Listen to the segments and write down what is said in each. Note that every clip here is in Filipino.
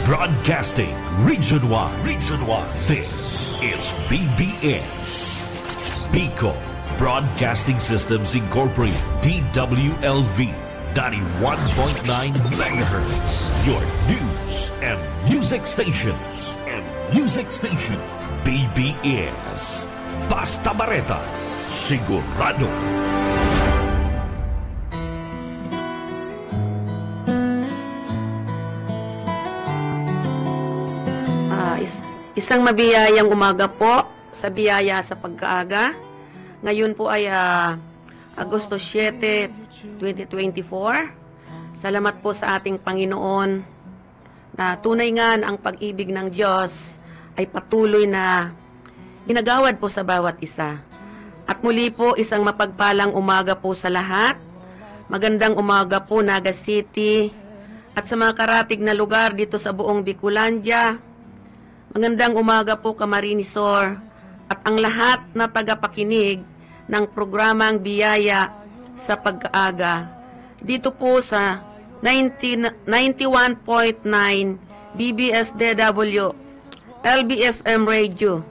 Broadcasting Region 1. Region 1. This is BBS. Bicol Broadcasting Systems Incorporated. DWLV. 91.9 megahertz. Your news and music stations. BBS. Basta Bareta. Sigurado. Isang mabiyayang umaga po sa biyaya sa pagkaaga. Ngayon po ay Agosto 7, 2024. Salamat po sa ating Panginoon na tunay nga ang pag-ibig ng Diyos ay patuloy na ginagawad po sa bawat isa. At muli po isang mapagpalang umaga po sa lahat. Magandang umaga po Naga City at sa mga karatig na lugar dito sa buong Bicolandia. Magandang umaga po Camarines Sur at ang lahat na tagapakinig ng programang Biyaya sa Pagkaaga dito po sa 91.9 BBSDW LBFM Radio.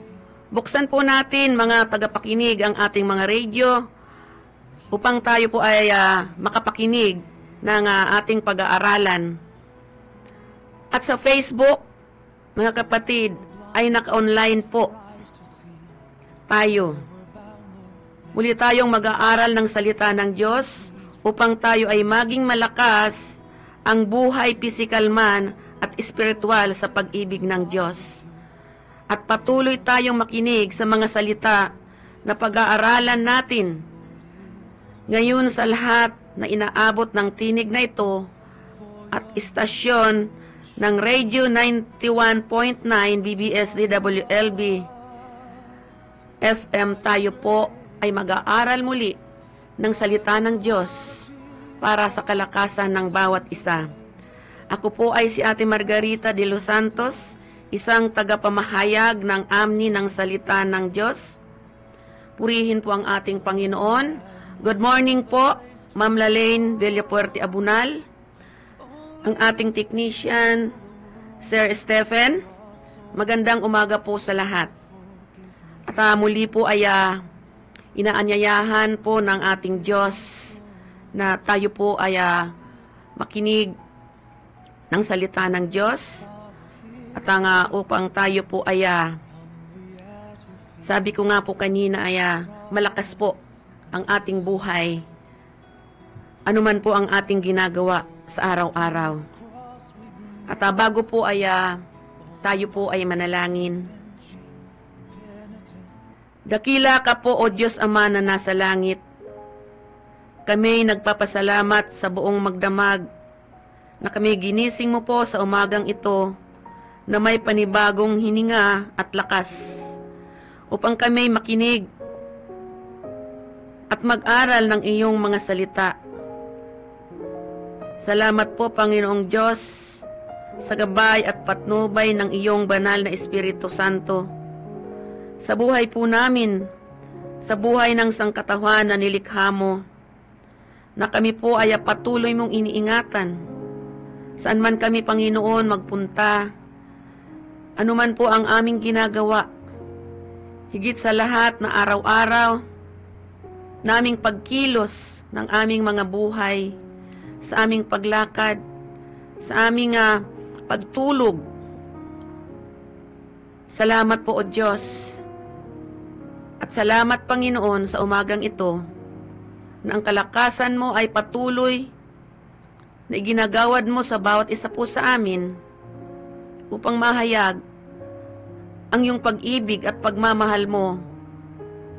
Buksan po natin mga tagapakinig ang ating mga radio upang tayo po ay makapakinig ng ating pag-aaralan. At sa Facebook, mga kapatid, ay naka-online po tayo. Muli tayong mag-aaral ng salita ng Diyos upang tayo ay maging malakas ang buhay pisikal man at espiritual sa pag-ibig ng Diyos. At patuloy tayong makinig sa mga salita na pag-aaralan natin. Ngayon sa lahat na inaabot ng tinig na ito at istasyon ng Radio 91.9 BBSDWLB FM, tayo po ay mag-aaral muli ng salita ng Diyos para sa kalakasan ng bawat isa. Ako po ay si Ate Margarita de los Santos, isang tagapamahayag ng AMNI ng salita ng Diyos. Purihin po ang ating Panginoon. Good morning po, Ma'am Lalaine Villapuerte Abunal, ang ating technician, Sir Stephen. Magandang umaga po sa lahat. At muli po ay inaanyayahan po ng ating Diyos na tayo po ay makinig ng salita ng Diyos. At upang tayo po ay, sabi ko nga po kanina ay malakas po ang ating buhay. Anuman po ang ating ginagawa sa araw-araw. At bago po ay tayo po ay manalangin. Dakila ka po o Diyos Ama na nasa langit. Kami nagpapasalamat sa buong magdamag na kami ginising mo po sa umagang ito na may panibagong hininga at lakas upang kami makinig at mag-aral ng iyong mga salita. Salamat po Panginoong Diyos sa gabay at patnubay ng iyong banal na Espiritu Santo sa buhay po namin, sa buhay ng sangkatauhan na nilikha mo, na kami po ay patuloy mong iniingatan. Saan man kami Panginoon magpunta, anuman po ang aming ginagawa, higit sa lahat na araw-araw, naming pagkilos ng aming mga buhay, sa aming paglakad, sa aming pagtulog. Salamat po o Diyos. At salamat Panginoon sa umagang ito na ang kalakasan mo ay patuloy na iginagawad mo sa bawat isa po sa amin upang mahayag ang iyong pag-ibig at pagmamahal mo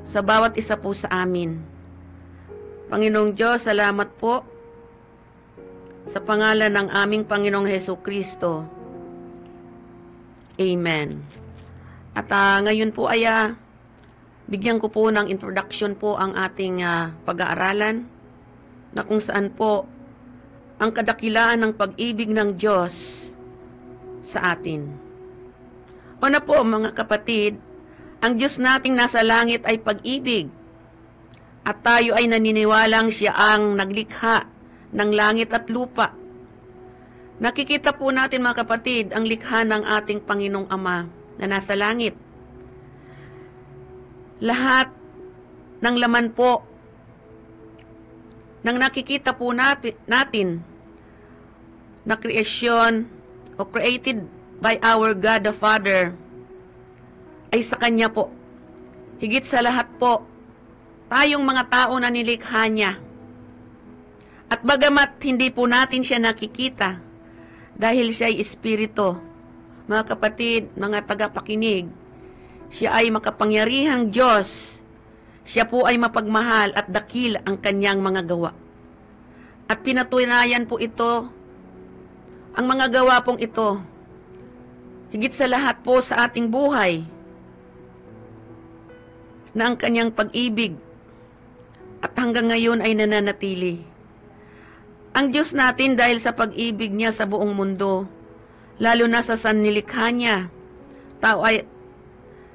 sa bawat isa po sa amin. Panginoong Diyos, salamat po sa pangalan ng aming Panginoong Hesukristo. Amen. At ngayon po ay bigyan ko po ng introduction po ang ating pag-aaralan na kung saan po ang kadakilaan ng pag-ibig ng Diyos sa atin. Una po mga kapatid, ang Diyos nating nasa langit ay pag-ibig at tayo ay naniniwalang siya ang naglikha ng langit at lupa. Nakikita po natin mga kapatid ang likha ng ating Panginoong Ama na nasa langit. Lahat ng laman po ng nakikita po natin na kreasyon o created by our God the Father ay sa Kanya po. Higit sa lahat po, tayong mga tao na nilikha niya. At bagamat hindi po natin siya nakikita, dahil siya ay espiritu, mga kapatid, mga tagapakinig, siya ay makapangyarihang Diyos. Siya po ay mapagmahal at dakil ang kanyang mga gawa. At pinatunayan po ito, ang mga gawa pong ito, higit sa lahat po sa ating buhay, na ang kanyang pag-ibig at hanggang ngayon ay nananatili. Ang Diyos natin dahil sa pag-ibig niya sa buong mundo, lalo na sa sannilikha niya,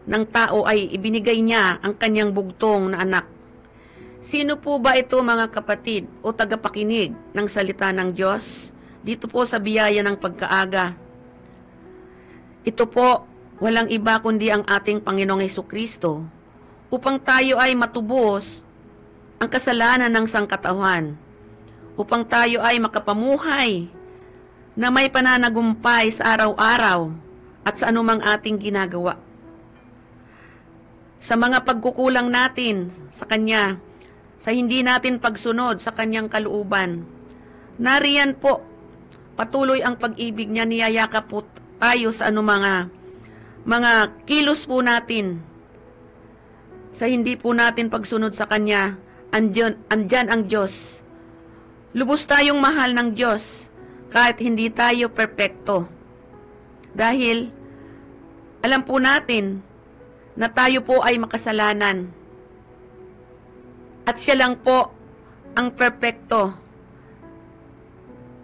ng tao ay ibinigay niya ang kanyang bugtong na anak. Sino po ba ito mga kapatid o tagapakinig ng salita ng Diyos? Dito po sa biyaya ng pagkaaga. Ito po, walang iba kundi ang ating Panginoong Hesukristo upang tayo ay matubos ang kasalanan ng sangkatauhan, upang tayo ay makapamuhay na may pananagumpay sa araw-araw at sa anumang ating ginagawa. Sa mga pagkukulang natin sa Kanya, sa hindi natin pagsunod sa Kanyang kalooban, nariyan po, patuloy ang pag-ibig niya, niyayakap po tayo sa anumang mga kilos po natin. Sa hindi po natin pagsunod sa Kanya, andyan ang Diyos. Lubos tayong mahal ng Diyos kahit hindi tayo perpekto. Dahil alam po natin na tayo po ay makasalanan. At siya lang po ang perpekto.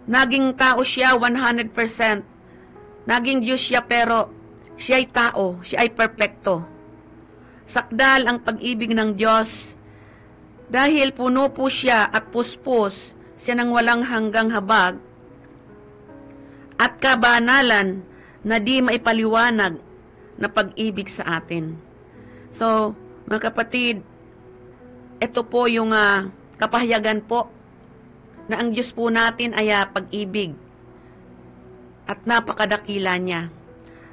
Naging tao siya 100%. Naging Diyos siya pero siya ay tao, siya ay perpekto. Sakdal ang pag-ibig ng Diyos dahil puno po siya at puspos siya ng walang hanggang habag at kabanalan na di maipaliwanag na pag-ibig sa atin. So, mga kapatid, ito po yung kapahayagan po na ang Diyos po natin ay pag-ibig at napakadakila niya.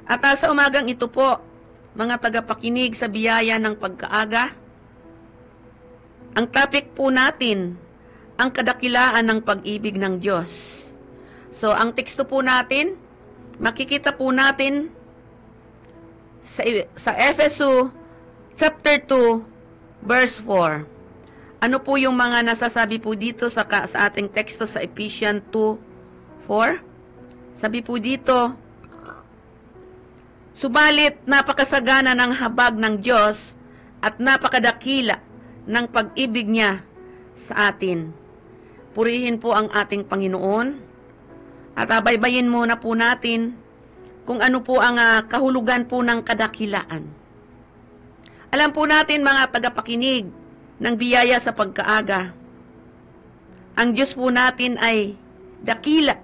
At sa umagang ito po, mga tagapakinig sa biyaya ng pagkaaga, ang topic po natin, ang kadakilaan ng pag-ibig ng Diyos. So, ang teksto po natin, makikita po natin sa Efeso chapter 2, verse 4. Ano po yung mga nasasabi po dito sa ating teksto sa Ephesians 2:4? Sabi po dito, subalit napakasagana ng habag ng Diyos at napakadakila ng pag-ibig niya sa atin. Purihin po ang ating Panginoon at baybayin muna po natin kung ano po ang kahulugan po ng kadakilaan. Alam po natin mga tagapakinig ng biyaya sa pagkaaga, ang Diyos po natin ay dakila.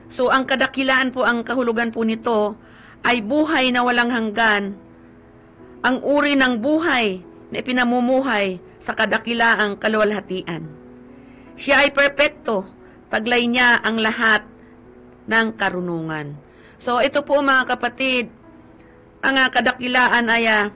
So ang kadakilaan po, ang kahulugan po nito ay buhay na walang hanggan, ang uri ng buhay na ipinamumuhay sa kadakilaang kaluwalhatian. Siya ay perpekto, taglay niya ang lahat ng karunungan. So ito po mga kapatid, ang kadakilaan ay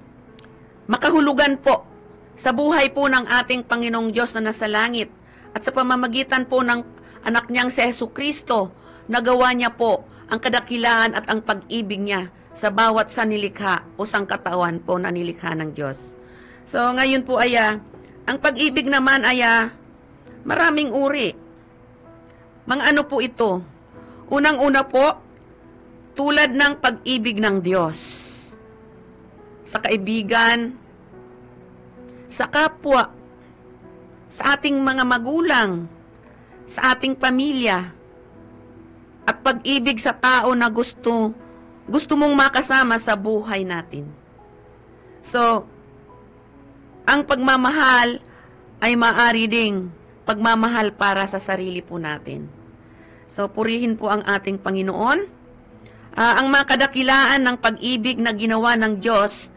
makahulugan po sa buhay po ng ating Panginoong Diyos na nasa langit at sa pamamagitan po ng anak niyang si Hesukristo, nagawa niya po ang kadakilaan at ang pag-ibig niya sa bawat sanilikha o sangkatawan po na nilikha ng Diyos. So ngayon po ay ang pag-ibig naman ay maraming uri. Mga ano po ito? Unang-una po, tulad ng pag-ibig ng Diyos sa kaibigan, sa kapwa, sa ating mga magulang, sa ating pamilya, at pag-ibig sa tao na gusto mong makasama sa buhay natin. So, ang pagmamahal ay maaari ding pagmamahal para sa sarili po natin. So, purihin po ang ating Panginoon. Ang mga kadakilaan ng pag-ibig na ginawa ng Diyos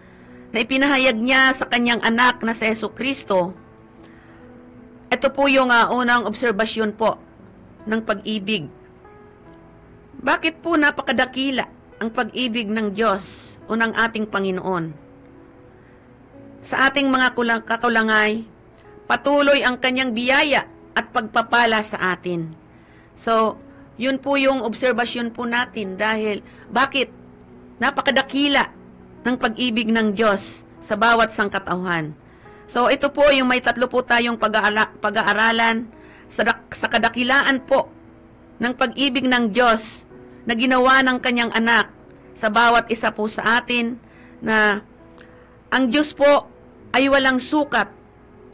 na ipinahayag niya sa kanyang anak na si Jesucristo. Ito po yung unang obserbasyon po ng pag-ibig. Bakit po napakadakila ang pag-ibig ng Diyos o ng ating Panginoon? Sa ating mga kakulangay, patuloy ang kanyang biyaya at pagpapala sa atin. So, yun po yung obserbasyon po natin dahil bakit napakadakila ng pag-ibig ng Diyos sa bawat sangkatauhan. So, ito po yung may tatlo po tayong pag-aaralan sa kadakilaan po ng pag-ibig ng Diyos na ginawa ng kanyang anak sa bawat isa po sa atin na ang Diyos po ay walang sukat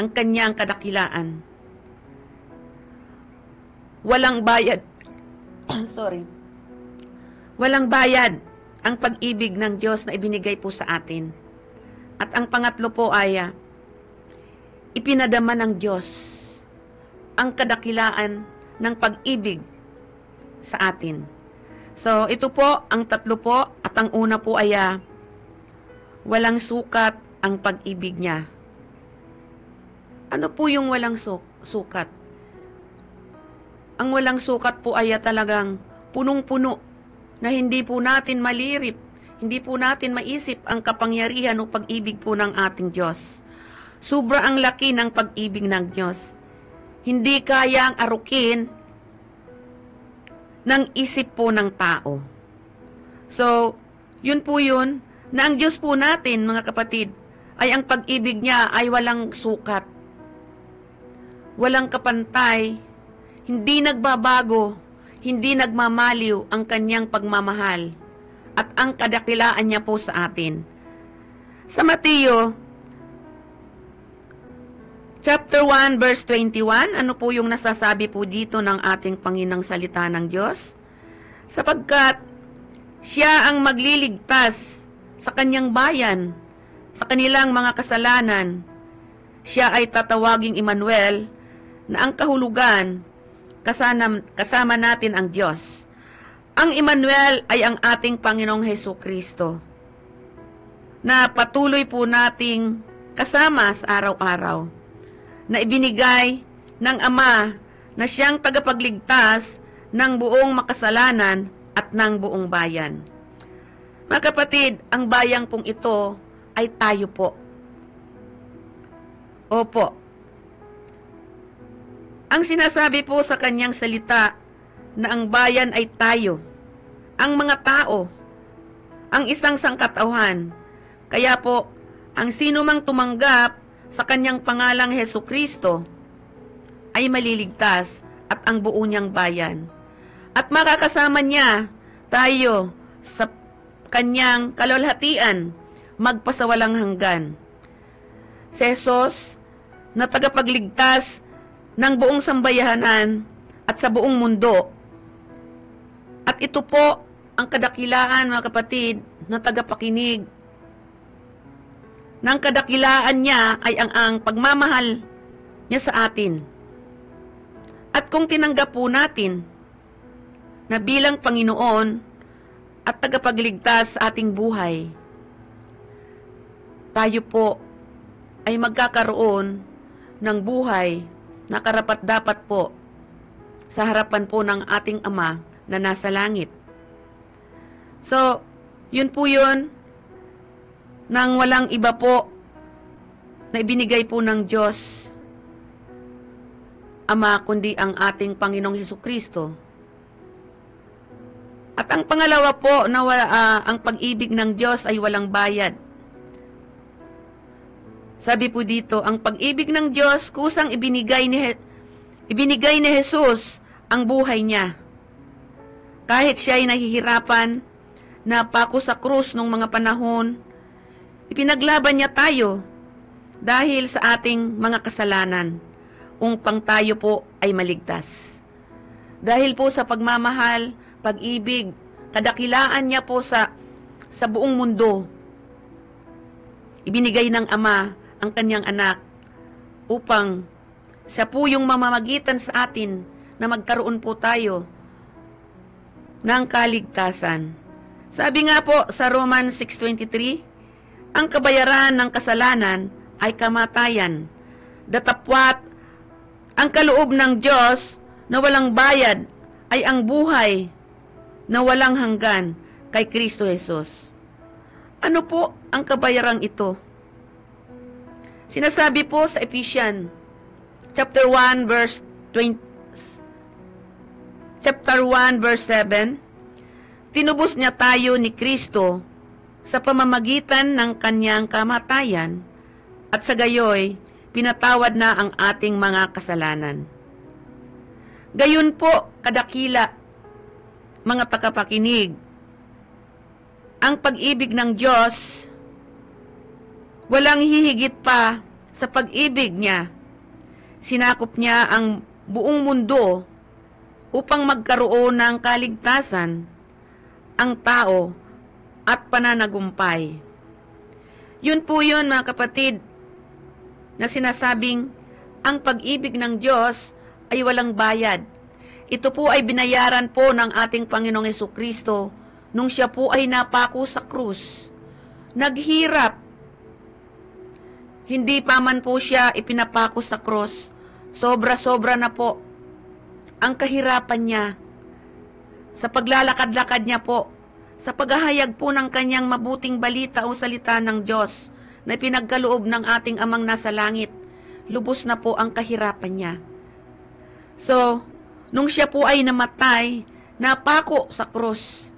ang kanyang kadakilaan. Walang bayad. Sorry. Walang bayad ang pag-ibig ng Diyos na ibinigay po sa atin. At ang pangatlo po ay ipinadama ng Diyos ang kadakilaan ng pag-ibig sa atin. So, ito po, ang tatlo po, at ang una po ay walang sukat ang pag-ibig niya. Ano po yung walang sukat? Ang walang sukat po ay talagang punong-puno na hindi po natin malirip, hindi po natin maisip ang kapangyarihan o pag-ibig po ng ating Diyos. Sobra ang laki ng pag-ibig ng Diyos. Hindi kayang arukin ng isip po ng tao. So, yun po yun, na ang Diyos po natin, mga kapatid, ay ang pag-ibig niya ay walang sukat. Walang kapantay, hindi nagbabago, hindi nagmamaliw ang kanyang pagmamahal at ang kadakilaan niya po sa atin. Sa Mateo, chapter 1, verse 21, ano po yung nasasabi po dito ng ating Panginoong salita ng Diyos? Sapagkat siya ang magliligtas sa kanyang bayan, sa kanilang mga kasalanan. Siya ay tatawaging Emmanuel, na ang kahulugan, kasama natin ang Diyos. Ang Emmanuel ay ang ating Panginoong Jesucristo, na patuloy po nating kasama sa araw-araw, na ibinigay ng Ama na siyang tagapagligtas ng buong makasalanan at ng buong bayan. Mga kapatid, ang bayang pong ito ay tayo po. Opo. Ang sinasabi po sa kanyang salita na ang bayan ay tayo, ang mga tao, ang isang sangkatauhan. Kaya po, ang sino mang tumanggap sa kanyang pangalang Jesucristo ay maliligtas at ang buo niyang bayan. At makakasama niya tayo sa kanyang kalwalhatian magpasawalang hanggan. Si Jesus na tagapagligtas ng buong sambayanan at sa buong mundo. At ito po ang kadakilaan, mga kapatid, na tagapakinig. Nang kadakilaan niya ay ang pagmamahal niya sa atin. At kung tinanggap po natin na bilang Panginoon at tagapagligtas sa ating buhay, tayo po ay magkakaroon ng buhay na karapat-dapat po sa harapan po ng ating Ama na nasa langit. So, yun po yun, nang walang iba po na ibinigay po ng Diyos Ama, kundi ang ating Panginoong Jesucristo. At ang pangalawa po, na ang pag-ibig ng Diyos ay walang bayad. Sabi po dito, ang pag-ibig ng Diyos, kusang ibinigay ni Jesus ang buhay niya. Kahit siya ay nahihirapan, napako sa krus nung mga panahon, ipinaglaban niya tayo dahil sa ating mga kasalanan, upang tayo po ay maligtas. Dahil po sa pagmamahal, pag-ibig, kadakilaan niya po sa buong mundo, ibinigay ng Ama ang kanyang anak upang siya po yung mamamagitan sa atin na magkaroon po tayo ng kaligtasan. Sabi nga po sa Romans 6:23, ang kabayaran ng kasalanan ay kamatayan. Datapwat, ang kaloob ng Diyos na walang bayad ay ang buhay na walang hanggan kay Kristo Jesus. Ano po ang kabayarang ito? Sinasabi po sa Ephesians chapter 1 verse 7, tinubos niya tayo ni Kristo sa pamamagitan ng kanyang kamatayan at sa gayoy, pinatawad na ang ating mga kasalanan. Gayon po, kadakila, mga tagapakinig, ang pag-ibig ng Diyos, walang hihigit pa sa pag-ibig niya. Sinakop niya ang buong mundo upang magkaroon ng kaligtasan ang tao at pananagumpay. Yun po yun, mga kapatid, na sinasabing ang pag-ibig ng Diyos ay walang bayad. Ito po ay binayaran po ng ating Panginoong Hesukristo nung siya po ay napako sa krus. Naghirap. Hindi pa man po siya ipinapako sa krus. Sobra-sobra na po ang kahirapan niya. Sa paglalakad-lakad niya po, sa paghahayag po ng kanyang mabuting balita o salita ng Diyos na pinagkaloob ng ating Amang nasa langit, lubos na po ang kahirapan niya. So, nung siya po ay namatay, napako sa krus,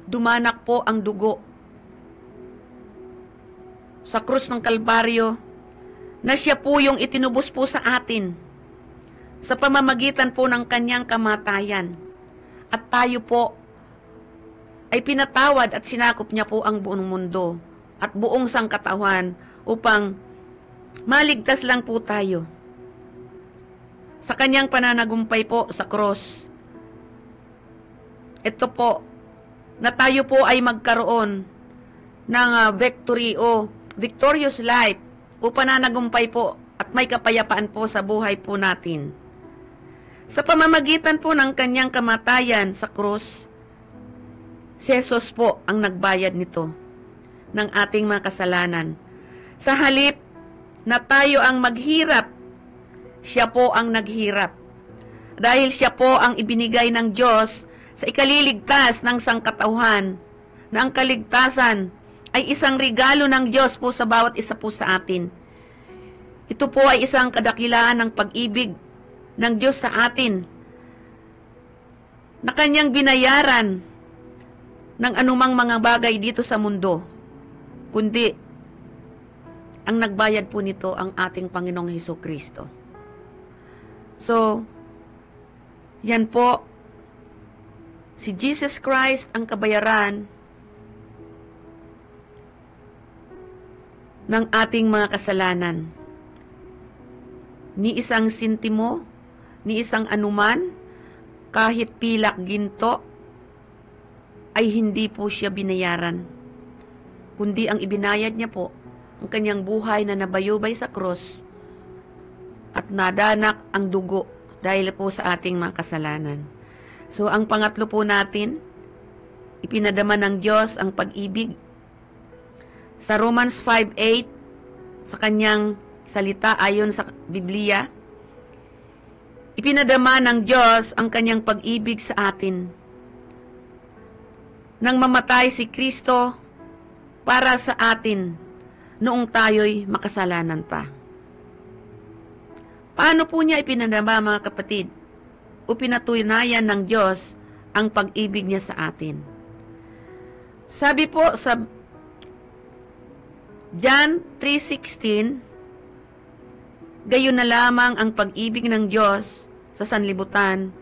dumanak po ang dugo sa krus ng Kalbaryo, na siya po yung itinubos po sa atin sa pamamagitan po ng kanyang kamatayan. At tayo po ay pinatawad at sinakop niya po ang buong mundo at buong sangkatauhan upang maligtas lang po tayo. Sa kanyang pananagumpay po sa cross, ito po, na tayo po ay magkaroon ng victory o victorious life o pananagumpay po at may kapayapaan po sa buhay po natin. Sa pamamagitan po ng kanyang kamatayan sa cross, si Jesus po ang nagbayad nito ng ating mga kasalanan. Sa halip na tayo ang maghirap, siya po ang naghirap. Dahil siya po ang ibinigay ng Diyos sa ikaliligtas ng sangkatauhan, na ang kaligtasan ay isang regalo ng Diyos po sa bawat isa po sa atin. Ito po ay isang kadakilaan ng pag-ibig ng Diyos sa atin, na kanyang binayaran ng anumang mga bagay dito sa mundo, kundi ang nagbayad po nito ang ating Panginoong Hesukristo. So, yan po, si Jesus Christ ang kabayaran ng ating mga kasalanan. Ni isang sintimo, ni isang anuman, kahit pilak ginto, ay hindi po siya binayaran. Kundi ang ibinayad niya po, ang kanyang buhay na nabayubay sa krus at nadanak ang dugo dahil po sa ating mga kasalanan. So, ang pangatlo po natin, ipinadama ng Diyos ang pag-ibig. Sa Romans 5:8, sa kanyang salita ayon sa Biblia, ipinadama ng Diyos ang kanyang pag-ibig sa atin nang mamatay si Kristo para sa atin noong tayo'y makasalanan pa. Paano po niya ipinadama, mga kapatid? O pinatunayan ng Diyos ang pag-ibig niya sa atin? Sabi po sa John 3:16, gayon na lamang ang pag-ibig ng Diyos sa sanlibutan,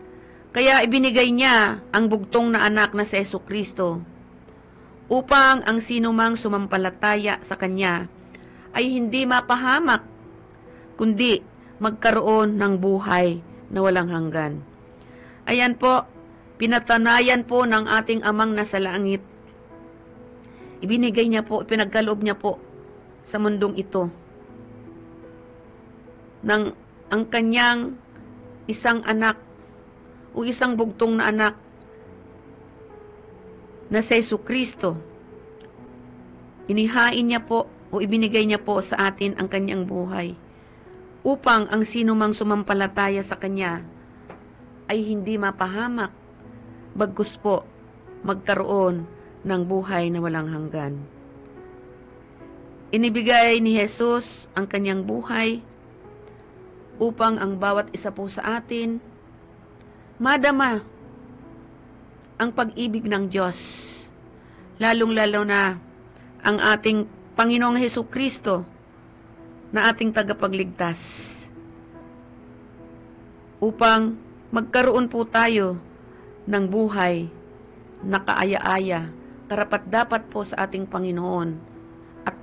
kaya ibinigay niya ang bugtong na anak na si Jesucristo, upang ang sinumang sumampalataya sa Kanya ay hindi mapahamak, kundi magkaroon ng buhay na walang hanggan. Ayan po, pinatanayan po ng ating Amang nasa langit. Ibinigay niya po, pinagkaloob niya po sa mundong ito ng ang kanyang isang anak o isang bugtong na anak na si Jesucristo. Inihain niya po o ibinigay niya po sa atin ang kanyang buhay upang ang sinumang sumampalataya sa kanya ay hindi mapahamak, bagkus po magkaroon ng buhay na walang hanggan. Inibigay ni Jesus ang kanyang buhay upang ang bawat isa po sa atin madama ang pag-ibig ng Diyos, lalong-lalo na ang ating Panginoong Hesukristo na ating tagapagligtas, upang magkaroon po tayo ng buhay na kaaya-aya, karapat-dapat po sa ating Panginoon, at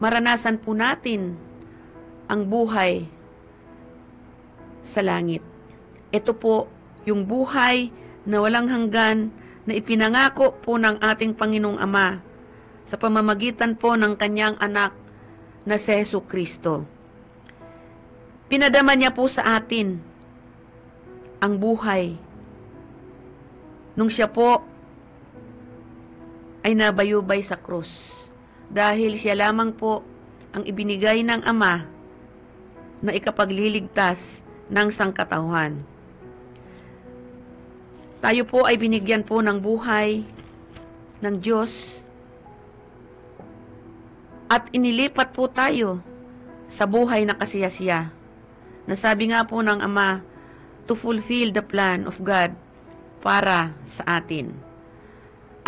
maranasan po natin ang buhay sa langit. Ito po yung buhay na walang hanggan na ipinangako po ng ating Panginoong Ama sa pamamagitan po ng kanyang anak na si Jesucristo. Pinadama niya po sa atin ang buhay nung siya po ay nabayubay sa krus, dahil siya lamang po ang ibinigay ng Ama na ikapagliligtas ng sangkatauhan. Tayo po ay binigyan po ng buhay ng Diyos at inilipat po tayo sa buhay na kasiyasiya. Nasabi nga po ng Ama, to fulfill the plan of God para sa atin.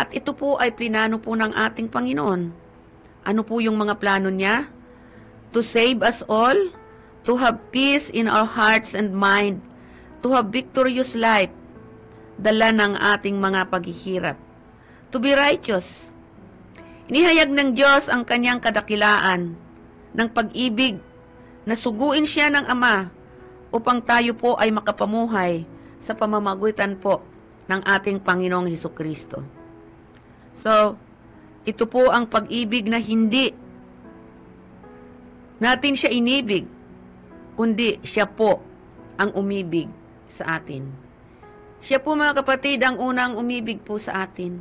At ito po ay plinano po ng ating Panginoon. Ano po yung mga plano niya? To save us all, to have peace in our hearts and mind, to have victorious life, dala ng ating mga paghihirap, to be righteous. Inihayag ng Diyos ang kanyang kadakilaan ng pag-ibig na suguin siya ng Ama upang tayo po ay makapamuhay sa pamamagitan po ng ating Panginoong Hesukristo. So, ito po ang pag-ibig na hindi natin siya inibig, kundi siya po ang umibig sa atin. Siya po, mga kapatid, ang unang umibig po sa atin.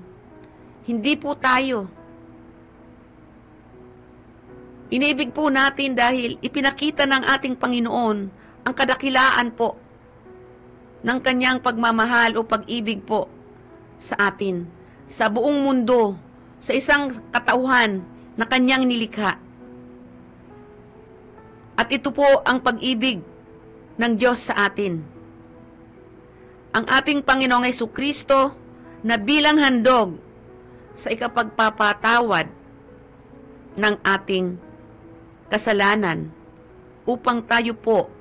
Hindi po tayo. Inibig po natin dahil ipinakita ng ating Panginoon ang kadakilaan po ng kanyang pagmamahal o pag-ibig po sa atin, sa buong mundo, sa isang katauhan na kanyang nilikha. At ito po ang pag-ibig ng Diyos sa atin. Ang ating Panginoong Hesukristo na bilang handog sa ikapagpapatawad ng ating kasalanan upang tayo po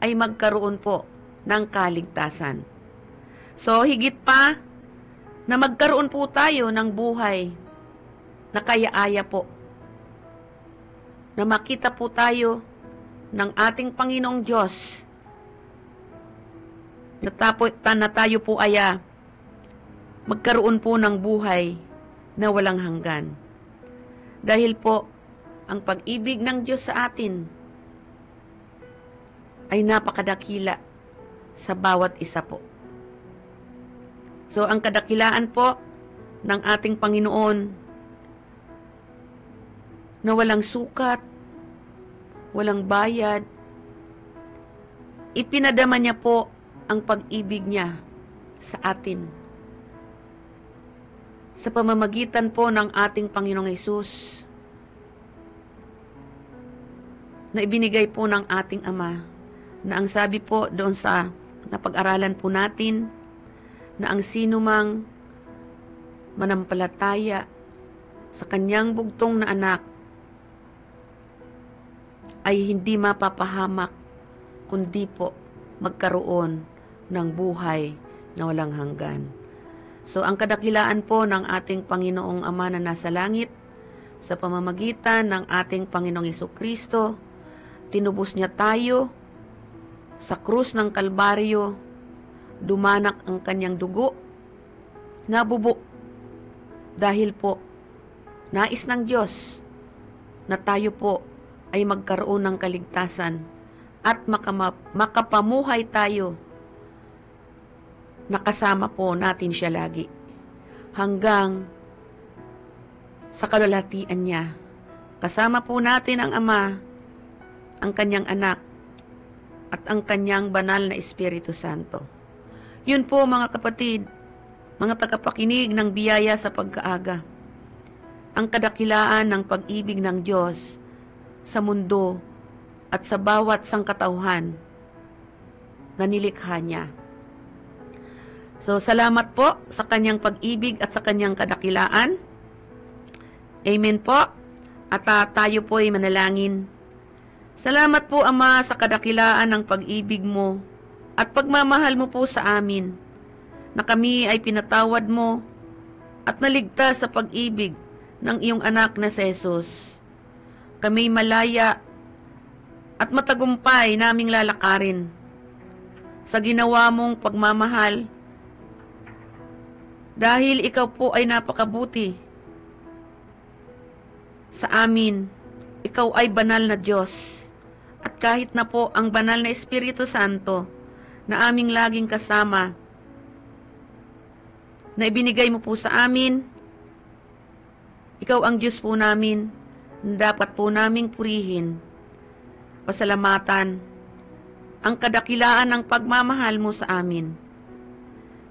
ay magkaroon po ng kaligtasan. So, higit pa na magkaroon po tayo ng buhay na kaya-aya po, na makita po tayo ng ating Panginoong Diyos, na tayo po ay magkaroon po ng buhay na walang hanggan. Dahil po, ang pag-ibig ng Diyos sa atin ay napakadakila sa bawat isa po. So, ang kadakilaan po ng ating Panginoon na walang sukat, walang bayad, ipinadama niya po ang pag-ibig niya sa atin. Sa pamamagitan po ng ating Panginoong Hesus, na ibinigay po ng ating Ama, na ang sabi po doon sa napag-aralan po natin, na ang sinumang manampalataya sa kanyang bugtong na anak ay hindi mapapahamak, kundi po magkaroon ng buhay na walang hanggan. So, ang kadakilaan po ng ating Panginoong Ama na nasa langit, sa pamamagitan ng ating Panginoong Hesukristo, tinubos niya tayo sa krus ng Kalbaryo, dumanak ang kanyang dugo, nabubo, dahil po nais ng Diyos na tayo po ay magkaroon ng kaligtasan at makapamuhay tayo, nakasama po natin siya lagi. hanggang sa kalulatian niya. Kasama po natin ang Ama, ang kanyang anak, at ang kanyang banal na Espiritu Santo. Yun po mga kapatid, mga tagapakinig ng biyaya sa pagkaaga, ang kadakilaan ng pag-ibig ng Diyos sa mundo at sa bawat sangkatauhan na nilikha niya. So, salamat po sa kanyang pag-ibig at sa kanyang kadakilaan. Amen po. At tayo po ay manalangin. Salamat po, Ama, sa kadakilaan ng pag-ibig mo at pagmamahal mo po sa amin, na kami ay pinatawad mo at naligtas sa pag-ibig ng iyong anak na si Jesus. Kami malaya at matagumpay naming lalakarin sa ginawa mong pagmamahal, dahil ikaw po ay napakabuti sa amin. Ikaw ay banal na Diyos. At kahit na po ang banal na Espiritu Santo na aming laging kasama, na ibinigay mo po sa amin, ikaw ang Diyos po namin, na dapat po naming purihin, pasalamatan, ang kadakilaan ng pagmamahal mo sa amin.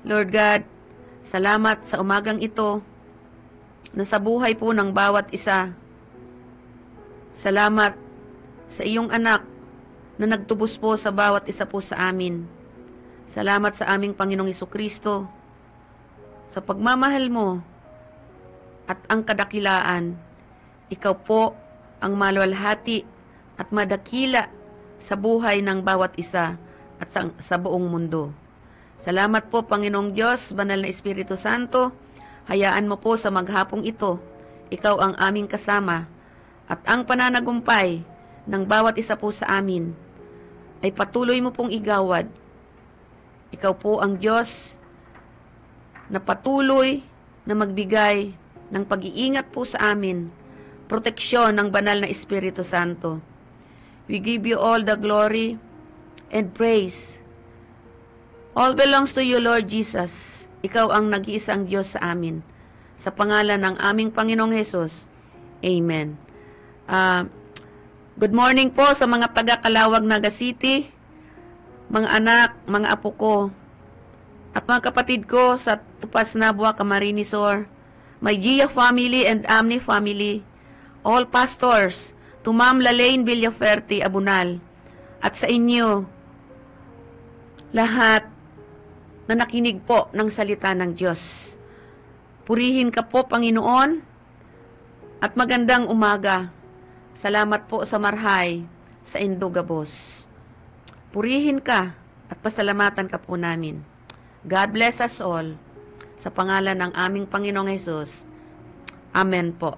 Lord God, salamat sa umagang ito, na sa buhay po ng bawat isa. Salamat sa iyong anak na nagtubos po sa bawat isa po sa amin. Salamat sa aming Panginoong Hesukristo sa pagmamahal mo at ang kadakilaan. Ikaw po ang maluwalhati at madakila sa buhay ng bawat isa at sa buong mundo. Salamat po, Panginoong Diyos, Banal na Espiritu Santo. Hayaan mo po sa maghapong ito, ikaw ang aming kasama, at ang pananagumpay ng bawat isa po sa amin ay patuloy mo pong igawad. Ikaw po ang Diyos na patuloy na magbigay ng pag-iingat po sa amin, proteksyon ng Banal na Espiritu Santo. We give you all the glory and praise. All belongs to you, Lord Jesus. Ikaw ang nag-iisang Diyos sa amin. Sa pangalan ng aming Panginoong Hesus. Amen. Good morning po sa mga taga-Calawag, Naga City, mga anak, mga apo ko, at mga kapatid ko sa Tupas, Nabua, Camarines Sur, my Gia family and Amni family, all pastors, to Ma'am Lalaine Villaferte, Abunal, at sa inyo, lahat na nakinig po ng salita ng Diyos. Purihin ka po, Panginoon, at magandang umaga. Salamat po sa marhay sa Indogabos. Purihin ka at pasalamatan ka po namin. God bless us all. Sa pangalan ng aming Panginoong Hesus. Amen po.